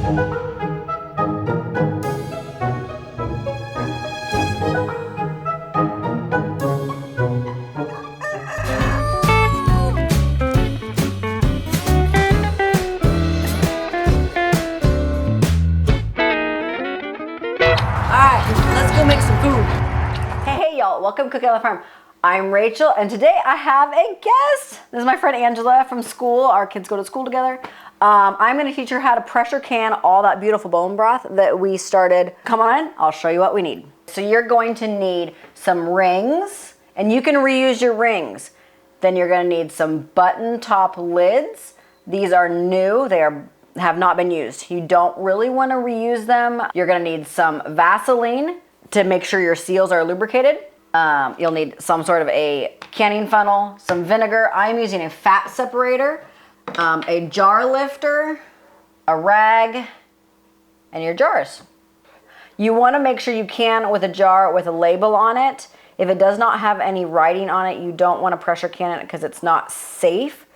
Welcome to Cook on the Farm. I'm Rachel, and today I have a guest. This is my friend Angela from school. Our kids go to school together. I'm going to teach her how to pressure can all that beautiful bone broth that we started. Come on in, I'll show you what we need. So you're going to need some rings, and you can reuse your rings. Then you're going to need some button top lids. These are new, have not been used. You don't really want to reuse them. You're going to need some Vaseline to make sure your seals are lubricated. You'll need some sort of a canning funnel, some vinegar. I'm using a fat separator, a jar lifter, a rag, and your jars. You want to make sure you can with a jar with a label on it. If it does not have any writing on it, you don't want to pressure can it because it's not safe.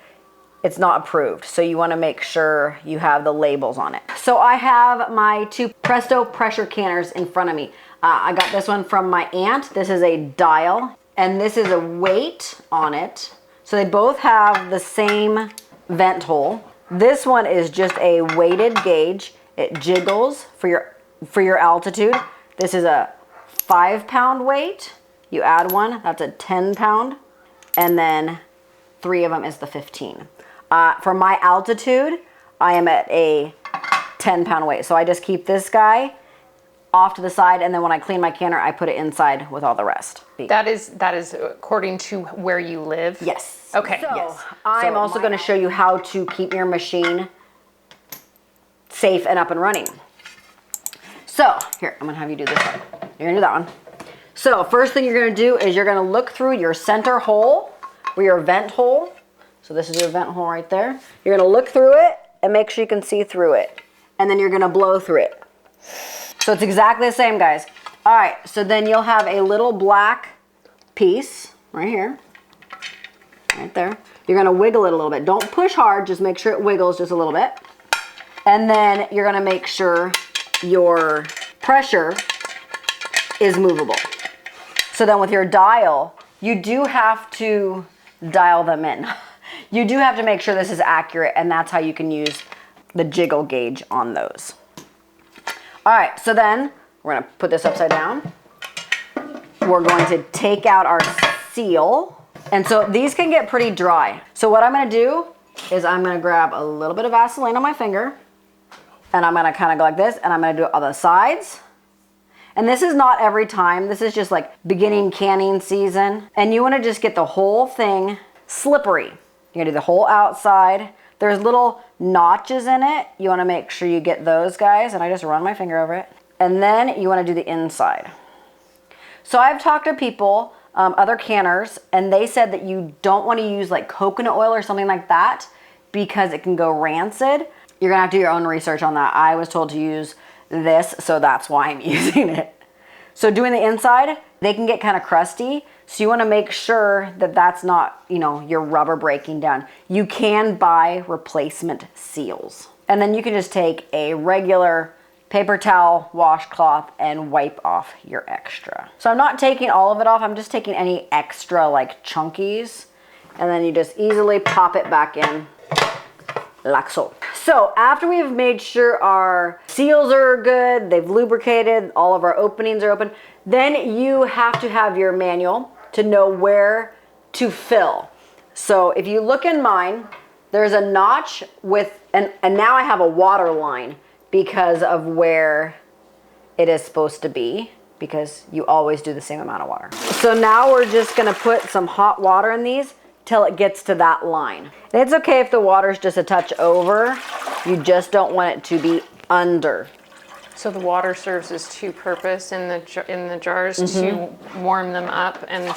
It's not approved. So you want to make sure you have the labels on it. So I have my two Presto pressure canners in front of me. I got this one from my aunt. This is a dial, and this is a weight on it. So they both have the same vent hole. This one is just a weighted gauge. It jiggles for your altitude. This is a 5-pound weight. You add one, that's a 10-pound, and then 3 of them is the 15. For my altitude, I am at a 10-pound weight. So I just keep this guy off to the side, and then when I clean my canner, I put it inside with all the rest. That is according to where you live? Yes. Okay. So yes. I'm also going to show you how to keep your machine safe and up and running. So here, I'm going to have you do this one. You're going to do that one. So first thing you're going to do is you're going to look through your center hole or your vent hole. So this is your vent hole right there. You're going to look through it and make sure you can see through it. And then you're going to blow through it. So it's exactly the same, guys. All right, so then you'll have a little black piece right here, right there. You're gonna wiggle it a little bit. Don't push hard, just make sure it wiggles just a little bit. And then you're gonna make sure your pressure is movable. So then with your dial, you do have to dial them in. You do have to make sure this is accurate, and that's how you can use the jiggle gauge on those. All right, so then we're gonna put this upside down. We're going to take out our seal. And so these can get pretty dry. So what I'm gonna do is I'm gonna grab a little bit of Vaseline on my finger, and I'm gonna kind of go like this, and I'm gonna do it on the sides. And this is not every time. This is just like beginning canning season. And you wanna just get the whole thing slippery. You're gonna do the whole outside. There's little notches in it. You wanna make sure you get those, guys, and I just run my finger over it. And then you wanna do the inside. So I've talked to people, other canners, and they said that you don't wanna use like coconut oil or something like that because it can go rancid. You're gonna have to do your own research on that. I was told to use this, so that's why I'm using it. So doing the inside, they can get kind of crusty. So you want to make sure that that's not, your rubber breaking down. You can buy replacement seals. And then you can just take a regular paper towel, washcloth, and wipe off your extra. So I'm not taking all of it off. I'm just taking any extra like chunkies. And then you just easily pop it back in like so. So after we've made sure our seals are good, they've lubricated, all of our openings are open, then you have to have your manual to know where to fill. So if you look in mine, there's a notch with, and now I have a water line because of where it is supposed to be, because you always do the same amount of water. So now we're just gonna put some hot water in these till it gets to that line. And it's okay if the water's just a touch over, you just don't want it to be under. So the water serves as two purpose in the jars, to warm them up and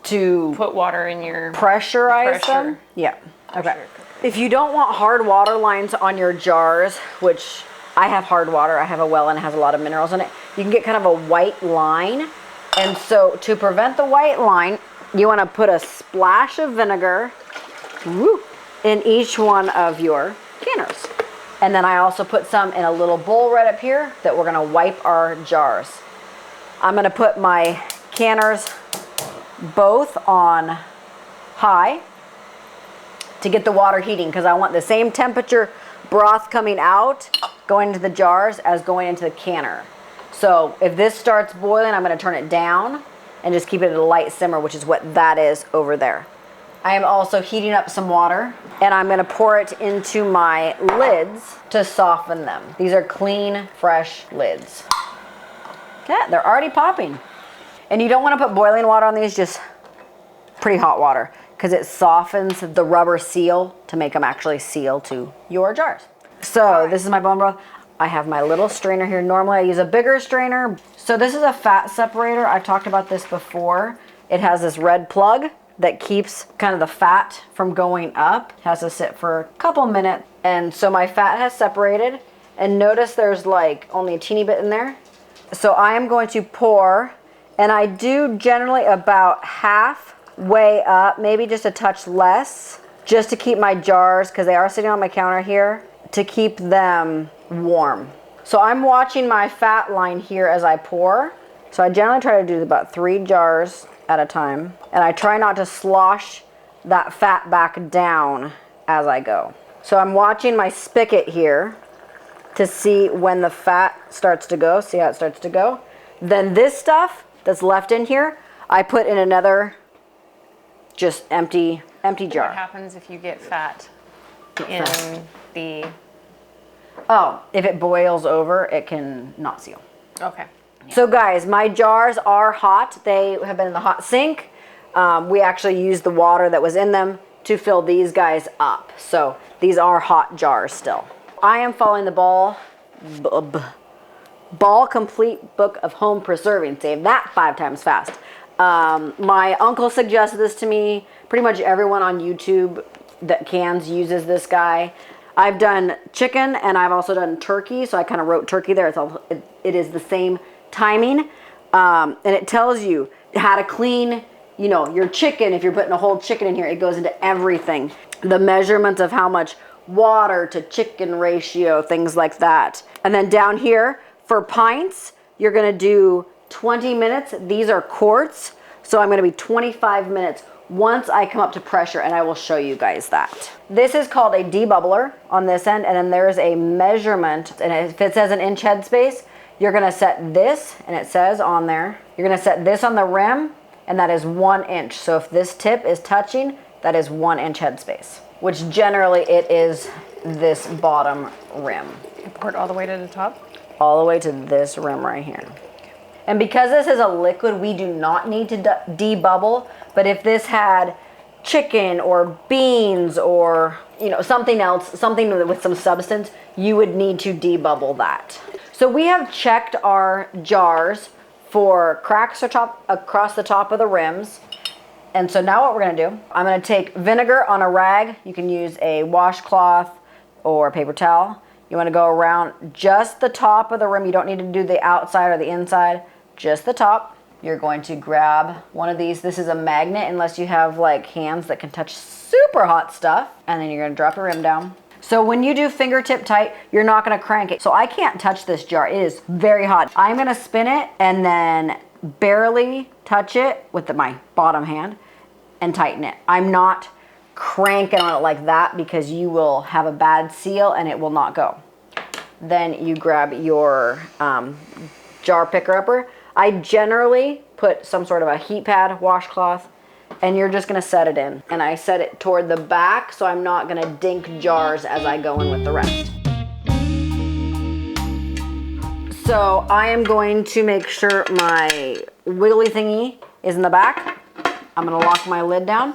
to put water in your pressurize them. Yeah. Okay. If you don't want hard water lines on your jars, which I have hard water, I have a well and it has a lot of minerals in it, you can get kind of a white line. And so to prevent the white line, you want to put a splash of vinegar in each one of your canners. And then I also put some in a little bowl right up here that we're gonna wipe our jars. I'm gonna put my canners both on high to get the water heating, because I want the same temperature broth coming out, going into the jars, as going into the canner. So if this starts boiling, I'm gonna turn it down and just keep it at a light simmer, which is what that is over there. I am also heating up some water, and I'm gonna pour it into my lids to soften them. These are clean, fresh lids. Okay, they're already popping. And you don't wanna put boiling water on these, just pretty hot water, because it softens the rubber seal to make them actually seal to your jars. So this is my bone broth. I have my little strainer here. Normally I use a bigger strainer. So this is a fat separator. I've talked about this before. It has this red plug that keeps kind of the fat from going up. It has to sit for a couple minutes. And so my fat has separated, and notice there's like only a teeny bit in there. So I am going to pour, and I do generally about halfway up, maybe just a touch less, just to keep my jars, because they are sitting on my counter here, to keep them warm. So I'm watching my fat line here as I pour. So I generally try to do about 3 jars at a time, and I try not to slosh that fat back down as I go. So I'm watching my spigot here to see when the fat starts to go. See how it starts to go? Then this stuff that's left in here, I put in another just empty jar. What happens if you get fat in the... Oh, if it boils over, it can not seal. Okay. So guys, my jars are hot. They have been in the hot sink. We actually used the water that was in them to fill these guys up. So these are hot jars still. I am following the Ball Complete Book of Home Preserving. Save that 5 times fast. My uncle suggested this to me. Pretty much everyone on YouTube that cans uses this guy. I've done chicken and I've also done turkey. So I kind of wrote turkey there. It is the same timing. And it tells you how to clean, you know, your chicken. If you're putting a whole chicken in here, it goes into everything. The measurements of how much water to chicken ratio, things like that. And then down here for pints, you're gonna do 20 minutes. These are quarts. So I'm gonna be 25 minutes once I come up to pressure, and I will show you guys that. This is called a debubbler on this end, and then there's a measurement, and if it says an inch headspace, you're gonna set this, and it says on there, you're gonna set this on the rim, and that is 1 inch. So if this tip is touching, that is 1 inch headspace, which generally it is this bottom rim. You pour it all the way to the top? All the way to this rim right here. And because this is a liquid, we do not need to debubble, but if this had chicken or beans or, you know, something else, something with some substance, you would need to debubble that. So we have checked our jars for cracks across the top of the rims. And so now what we're gonna do, I'm gonna take vinegar on a rag. You can use a washcloth or a paper towel. You wanna go around just the top of the rim. You don't need to do the outside or the inside, just the top. You're going to grab one of these. This is a magnet, unless you have like hands that can touch super hot stuff. And then you're gonna drop your rim down. So when you do fingertip tight, you're not gonna crank it. So I can't touch this jar, it is very hot. I'm gonna spin it and then barely touch it with my bottom hand and tighten it. I'm not cranking on it like that because you will have a bad seal and it will not go. Then you grab your jar picker upper. I generally put some sort of a heat pad, washcloth, and you're just gonna set it in. And I set it toward the back so I'm not gonna dink jars as I go in with the rest. So I am going to make sure my wiggly thingy is in the back. I'm gonna lock my lid down.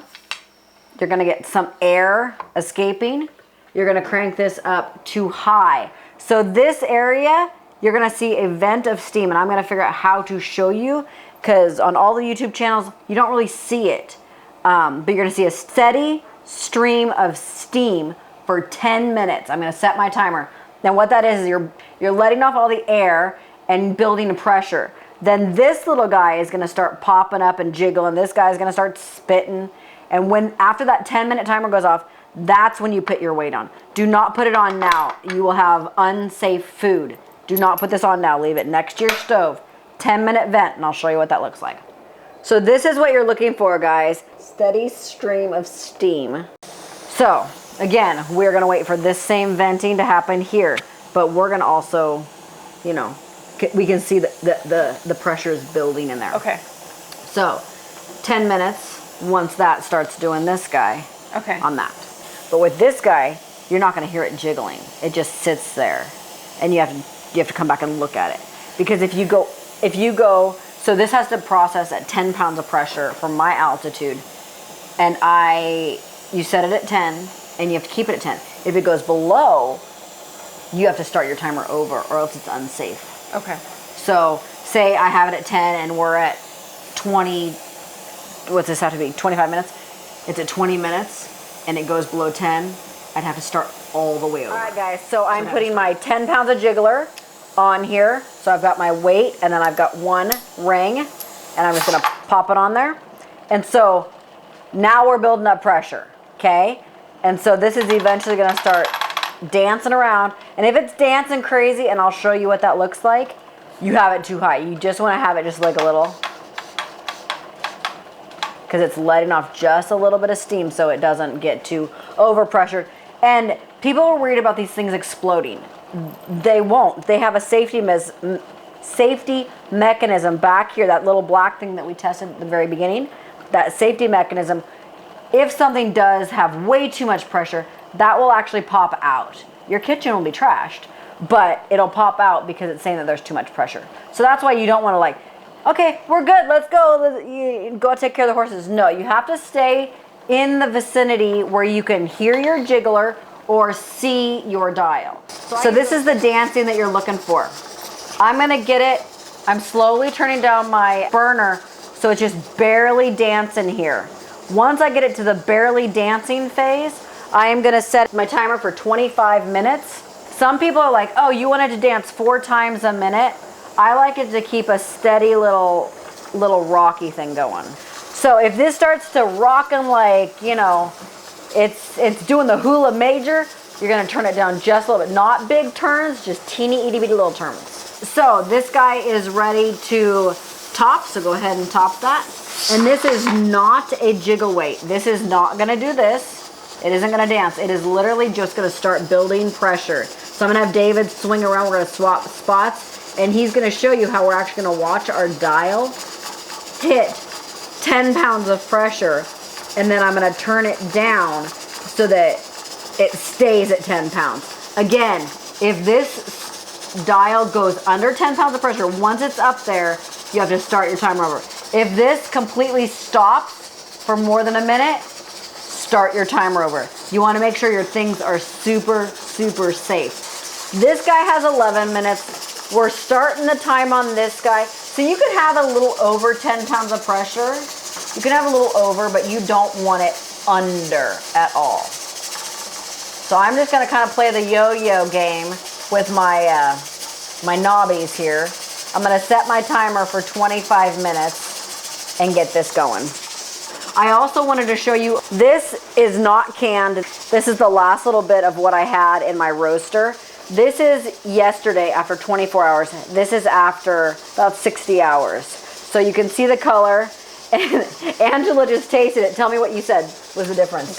You're gonna get some air escaping. You're gonna crank this up to high. So this area, you're gonna see a vent of steam, and I'm gonna figure out how to show you, because on all the YouTube channels, you don't really see it. But you're gonna see a steady stream of steam for 10 minutes. I'm gonna set my timer. Now what that is you're letting off all the air and building pressure. Then this little guy is gonna start popping up and jiggle, and this guy's gonna start spitting. And when after that 10-minute timer goes off, That's when you put your weight on. Do not put it on now. You will have unsafe food. Do not put this on now. Leave it next to your stove. 10-minute vent, and I'll show you what that looks like. So this is what you're looking for, guys. Steady stream of steam. So again, we're gonna wait for this same venting to happen here, but we're gonna also, you know, we can see the pressure is building in there. Okay. So 10 minutes once that starts doing this guy. Okay. On that. But with this guy, you're not gonna hear it jiggling. It just sits there, and you have to come back and look at it. Because if you go, so this has to process at 10 pounds of pressure from my altitude, and you set it at 10, and you have to keep it at 10. If it goes below, you have to start your timer over, or else it's unsafe. Okay. So say I have it at 10 and we're at 20, what's this have to be, 25 minutes? It's at 20 minutes and it goes below 10, I'd have to start all the way over. All right, guys, so I'm putting my 10 pounds of jiggler on here. So I've got my weight, and then I've got one ring, and I'm just gonna pop it on there. And so now we're building up pressure, okay? And so this is eventually gonna start dancing around. And if it's dancing crazy, and I'll show you what that looks like, you have it too high. You just wanna have it just like a little, because it's letting off just a little bit of steam so it doesn't get too overpressured. And people are worried about these things exploding. They won't. They have a safety mechanism back here, that little black thing that we tested at the very beginning, that safety mechanism. If something does have way too much pressure, that will actually pop out. Your kitchen will be trashed, but it'll pop out because it's saying that there's too much pressure. So that's why you don't want to like, okay, we're good, let's go, go take care of the horses. No, you have to stay in the vicinity where you can hear your jiggler or see your dial. So this is the dancing that you're looking for. I'm gonna get it, I'm slowly turning down my burner so it's just barely dancing here. Once I get it to the barely dancing phase, I am gonna set my timer for 25 minutes. Some people are like, oh, you want it to dance 4 times a minute? I like it to keep a steady little rocky thing going. So if this starts to rockin' like, you know, it's doing the hula major, you're gonna turn it down just a little bit. Not big turns, just teeny itty bitty little turns. So this guy is ready to top, so go ahead and top that. And this is not a jiggle weight. This is not gonna do this. It isn't gonna dance. It is literally just gonna start building pressure. So I'm gonna have David swing around, we're gonna swap spots, and he's gonna show you how we're actually gonna watch our dial hit 10 pounds of pressure, and then I'm gonna turn it down so that it stays at 10 pounds. Again, if this dial goes under 10 pounds of pressure, once it's up there, you have to start your timer over. If this completely stops for more than a minute, start your timer over. You wanna make sure your things are super, super safe. This guy has 11 minutes. We're starting the time on this guy. So you could have a little over 10 pounds of pressure. You can have a little over, but you don't want it under at all. So I'm just gonna kind of play the yo-yo game with my my knobbies here. I'm gonna set my timer for 25 minutes and get this going. I also wanted to show you, this is not canned. This is the last little bit of what I had in my roaster. This is yesterday after 24 hours. This is after about 60 hours. So you can see the color. And Angela just tasted it. Tell me what you said was the difference.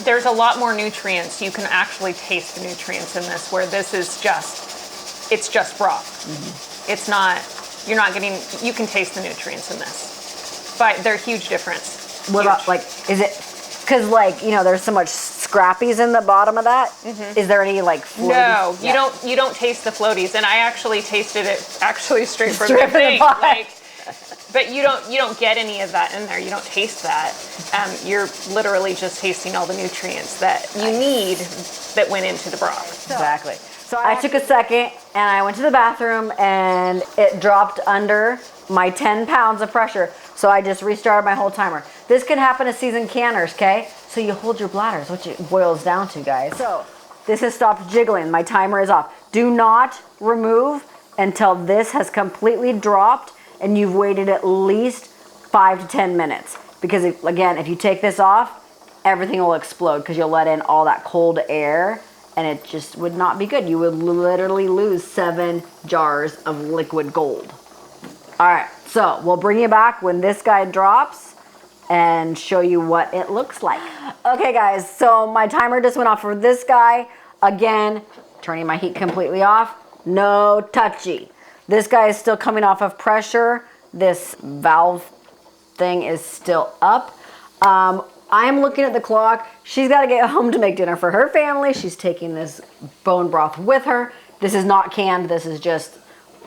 There's a lot more nutrients. You can actually taste the nutrients in this, where this is it's just broth. Mm-hmm. It's not, you're not getting, you can taste the nutrients in this. But they're a huge difference. What about, like, is it, because, like, you know, there's so much scrappies in the bottom of that. Mm-hmm. Is there any, like, floaties? No, you don't taste the floaties. And I actually tasted it straight from the thing. Like, but you don't get any of that in there. You don't taste that. You're literally just tasting all the nutrients that you need that went into the broth. Exactly. So I took a second and I went to the bathroom and it dropped under my 10 pounds of pressure. So I just restarted my whole timer. This can happen to seasoned canners, okay? So you hold your bladders, which it boils down to, guys. So this has stopped jiggling. My timer is off. Do not remove until this has completely dropped and you've waited at least 5 to 10 minutes. Because again, if you take this off, everything will explode because you'll let in all that cold air and it just would not be good. You would literally lose 7 jars of liquid gold. All right, so we'll bring you back when this guy drops and show you what it looks like. Okay guys, so my timer just went off for this guy. Again, turning my heat completely off, no touchy. This guy is still coming off of pressure. This valve thing is still up. I'm looking at the clock. She's got to get home to make dinner for her family. She's taking this bone broth with her. This is not canned. This is just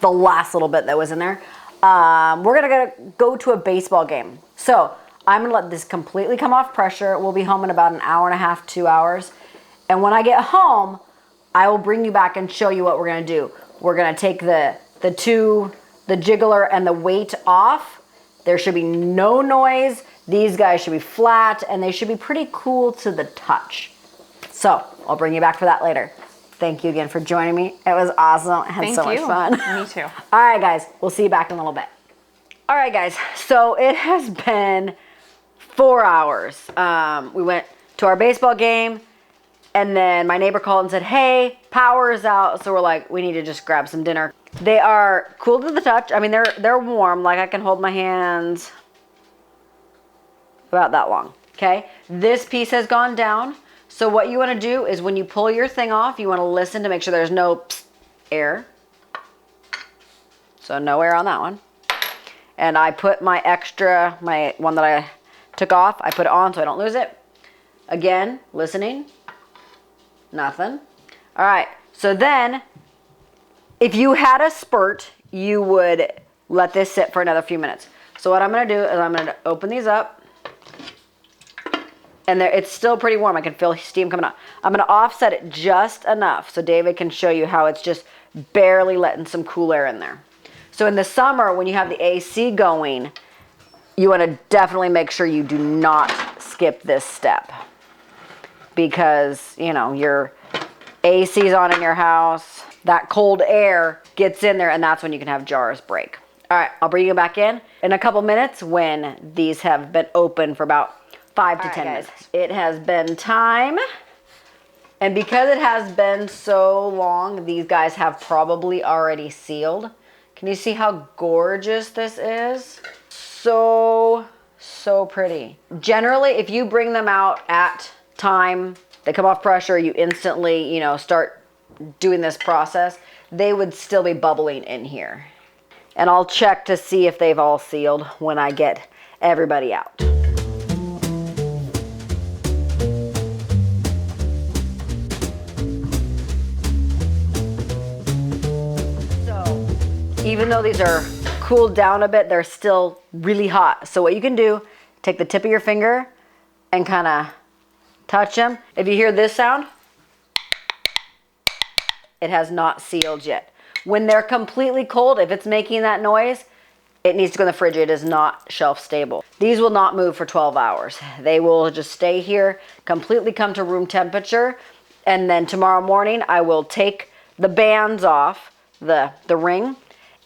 the last little bit that was in there. We're gonna go to a baseball game. So I'm gonna let this completely come off pressure. We'll be home in about an hour and a half, 2 hours. And when I get home, I will bring you back and show you what we're gonna do. We're gonna take the jiggler and the weight off. There should be no noise. These guys should be flat and they should be pretty cool to the touch. So I'll bring you back for that later. Thank you again for joining me. It was awesome. I had so much fun. Me too. All right, guys. We'll see you back in a little bit. All right, guys. So it has been 4 hours. We went to our baseball game, and then my neighbor called and said, hey, power is out. So we're like, we need to just grab some dinner. They are cool to the touch. I mean, they're warm. Like I can hold my hands about that long. Okay. This piece has gone down. So what you want to do is when you pull your thing off, you want to listen to make sure there's no air. So no air on that one. And I put my one that I took off, I put it on so I don't lose it. Again, listening. Nothing. All right. So then if you had a spurt, you would let this sit for another few minutes. So what I'm going to do is I'm going to open these up. And it's still pretty warm. I can feel steam coming out. I'm going to offset it just enough so David can show you how it's just barely letting some cool air in there. So in the summer, when you have the AC going, you want to definitely make sure you do not skip this step. Because, you know, your AC's on in your house. That cold air gets in there, and that's when you can have jars break. All right, I'll bring you back in a couple minutes when these have been open for about 5 to 10 minutes. It has been time. And because it has been so long, these guys have probably already sealed. Can you see how gorgeous this is? So pretty. Generally, if you bring them out at time, they come off pressure, you instantly, start doing this process, they would still be bubbling in here. And I'll check to see if they've all sealed when I get everybody out. Even though these are cooled down a bit, they're still really hot. So what you can do, take the tip of your finger and kind of touch them. If you hear this sound, it has not sealed yet. When they're completely cold, if it's making that noise, it needs to go in the fridge. It is not shelf stable. These will not move for 12 hours. They will just stay here, completely come to room temperature. And then tomorrow morning, I will take the bands off, the ring,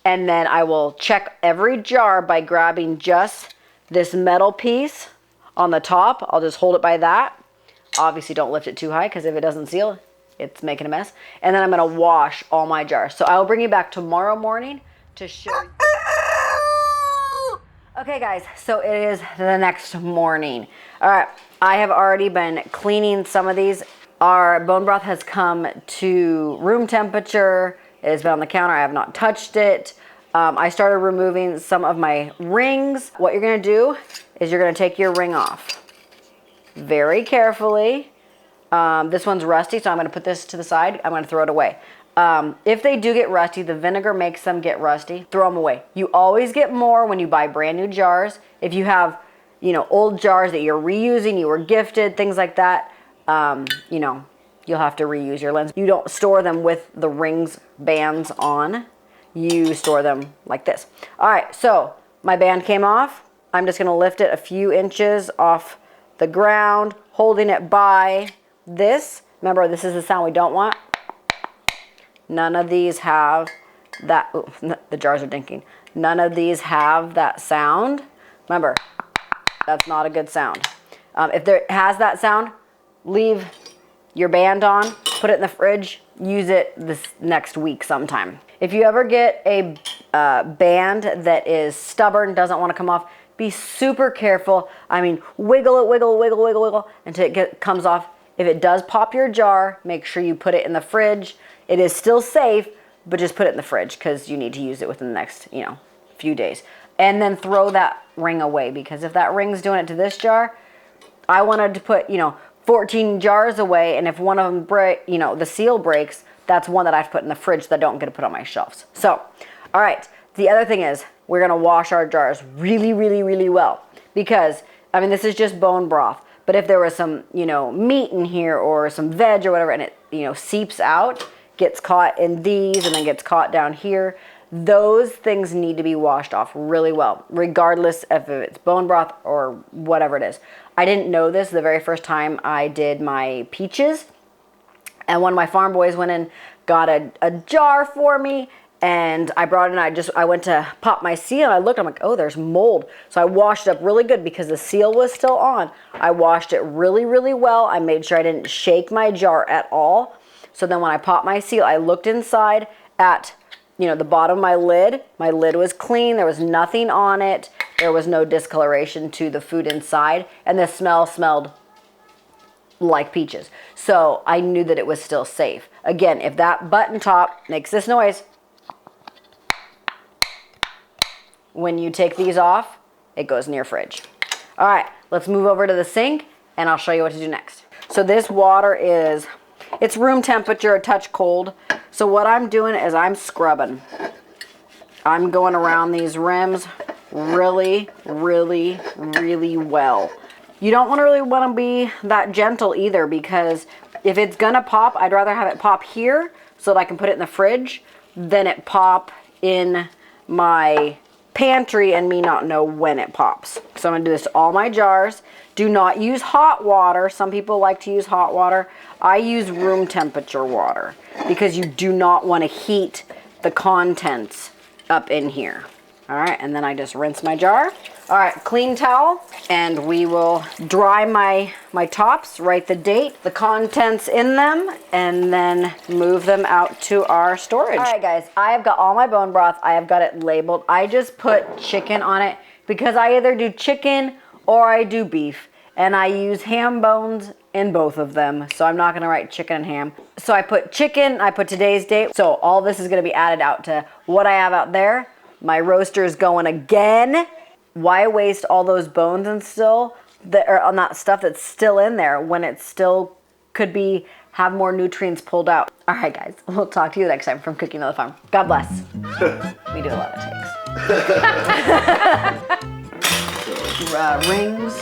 and then I will check every jar by grabbing just this metal piece on the top. I'll just hold it by that. Obviously don't lift it too high because if it doesn't seal, it's making a mess. And then I'm gonna wash all my jars. So I'll bring you back tomorrow morning to show you. Okay guys, so it is the next morning. All right, I have already been cleaning some of these. Our bone broth has come to room temperature. It has been on the counter. I have not touched it. I started removing some of my rings. What you're going to do is you're going to take your ring off very carefully. This one's rusty, so I'm going to put this to the side. I'm going to throw it away. If they do get rusty, the vinegar makes them get rusty. Throw them away. You always get more when you buy brand new jars. If you have, old jars that you're reusing, you were gifted, things like that, you'll have to reuse your lens. You don't store them with the rings bands on. You store them like this. All right, so my band came off. I'm just gonna lift it a few inches off the ground, holding it by this. Remember, this is the sound we don't want. None of these have that, ooh, the jars are dinking. None of these have that sound. Remember, that's not a good sound. If it has that sound, leave your band on, put it in the fridge, use it this next week sometime. If you ever get a band that is stubborn, doesn't want to come off, be super careful. I mean, wiggle it, wiggle, wiggle, wiggle, wiggle until it comes off. If it does pop your jar, make sure you put it in the fridge. It is still safe, but just put it in the fridge because you need to use it within the next, few days. And then throw that ring away, because if that ring's doing it to this jar, I wanted to put, 14 jars away, and if one of them the seal breaks, that's one that I've put in the fridge that I don't get to put on my shelves. So, all right. The other thing is we're gonna wash our jars really, really, really well, because this is just bone broth. But if there was some, meat in here or some veg or whatever, and it, seeps out, gets caught in these and then gets caught down here, those things need to be washed off really well, regardless if it's bone broth or whatever it is. I didn't know this the very first time I did my peaches. And one of my farm boys went and got a jar for me, and I brought it in. I went to pop my seal, and I looked, I'm like, oh, there's mold. So I washed it up really good because the seal was still on. I washed it really, really well. I made sure I didn't shake my jar at all. So then when I popped my seal, I looked inside at, the bottom of my lid. My lid was clean. There was nothing on it. There was no discoloration to the food inside. And the smell smelled like peaches. So I knew that it was still safe. Again, if that button top makes this noise, when you take these off, it goes in your fridge. All right, let's move over to the sink and I'll show you what to do next. So this water it's room temperature, a touch cold. So what I'm doing is I'm scrubbing. I'm going around these rims really, really, really well. You don't really want to be that gentle either, because if it's gonna pop, I'd rather have it pop here so that I can put it in the fridge than it pop in my pantry and me not know when it pops. So I'm gonna do this to all my jars. Do not use hot water. Some people like to use hot water. I use room temperature water because you do not want to heat the contents up in here. All right, and then I just rinse my jar. All right, clean towel, and we will dry my tops, write the date, the contents in them, and then move them out to our storage. All right, guys, I have got all my bone broth. I have got it labeled. I just put chicken on it because I either do chicken or I do beef, and I use ham bones in both of them, so I'm not gonna write chicken and ham. So I put chicken, I put today's date, so all this is gonna be added out to what I have out there. My roaster is going again. Why waste all those bones and on that stuff that's still in there when it still could have more nutrients pulled out? All right, guys, we'll talk to you next time from Cooking on the Farm. God bless. We do a lot of takes. Rings.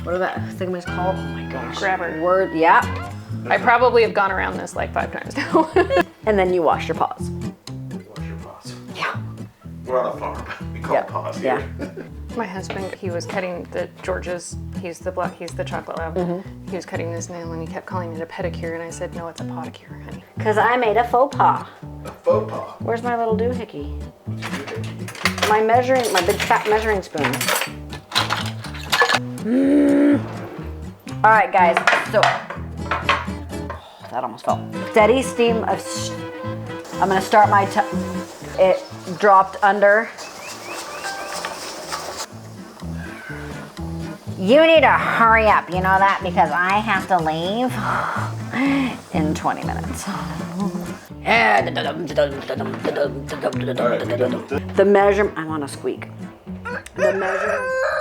What are that thing was called? Oh my gosh. Grabber. Word. Yeah. I probably have gone around this like 5 times now. And then you wash your paws. Wash your paws. Yeah. We're on a farm. We call paws here. Yeah. My husband, he was cutting he's the chocolate lab. He was cutting this nail and he kept calling it a pedicure, and I said, no, it's a podicure, honey. Because I made a faux pas. A faux pas. Where's my little doohickey? My big fat measuring spoon. All right, guys, so, that almost fell. Steady steam I'm gonna start it dropped under. You need to hurry up, you know that, because I have to leave in 20 minutes. The measurement, I want to squeak. The measurement.